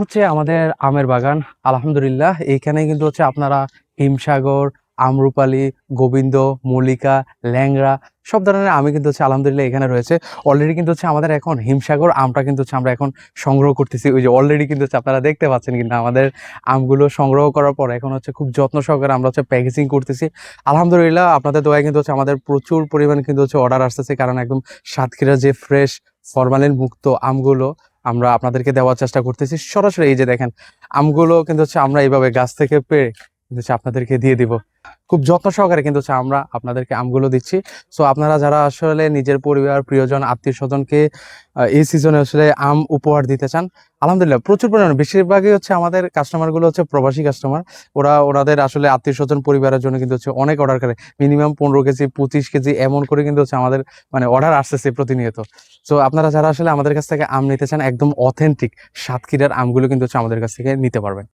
হচ্ছে আমাদের আমের বাগান। আলহামদুলিল্লাহ এইখানে কিন্তু হচ্ছে আপনারা হিমসাগর, আম্রপালি, গোবিন্দ, মল্লিকা, ল্যাংড়া সব ধরনের আমই কিন্তু হচ্ছে আলহামদুলিল্লাহ এখানে রয়েছে। অলরেডি কিন্তু হচ্ছে আমাদের এখন হিমসাগর আমটা কিন্তু হচ্ছে আমরা এখন সংগ্রহ করতেছি। ওই যে অলরেডি কিন্তু হচ্ছে আপনারা দেখতে পাচ্ছেন কিন্তু আমাদের আমগুলো সংগ্রহ করার পর এখন হচ্ছে খুব যত্ন সহকারে আমরা হচ্ছে প্যাকেজিং করতেছি। আলহামদুলিল্লাহ আপনাদের দোয়ায় কিন্তু হচ্ছে আমাদের প্রচুর পরিমাণ কিন্তু হচ্ছে অর্ডার আসতেছে, কারণ একদম সাতক্ষীরা যে ফ্রেশ ফরমালিন মুক্ত আমগুলো আমরা আপনাদেরকে দেওয়ার চেষ্টা করতেছি। সরাসরি এই যে দেখেন আমগুলো কিন্তু হচ্ছে আমরা এইভাবে গাছ থেকে পেড়ে কিন্তু হচ্ছে আপনাদেরকে দিয়ে দিব। খুব যত্ন সহকারে কিন্তু হচ্ছে আমরা আপনাদেরকে আমগুলো দিচ্ছি। সো আপনারা যারা আসলে নিজের পরিবার, প্রিয়জন, আত্মীয় স্বজনকে এই সিজনে আসলে আম উপহার দিতে চান, আলহামদুলিল্লাহ প্রচুর পরিমাণে বেশিরভাগই হচ্ছে আমাদের কাস্টমার গুলো হচ্ছে প্রবাসী কাস্টমার। ওনাদের আসলে আত্মীয় স্বজন পরিবারের জন্য কিন্তু হচ্ছে অনেক অর্ডার করে, মিনিমাম 15 কেজি 25 কেজি এমন করে কিন্তু হচ্ছে আমাদের মানে অর্ডার আসতেছে প্রতিনিয়ত। সো আপনারা যারা আসলে আমাদের কাছ থেকে আম নিতে চান, একদম অথেন্টিক সাতক্ষীরার আমগুলো কিন্তু হচ্ছে আমাদের কাছ থেকে নিতে পারবেন।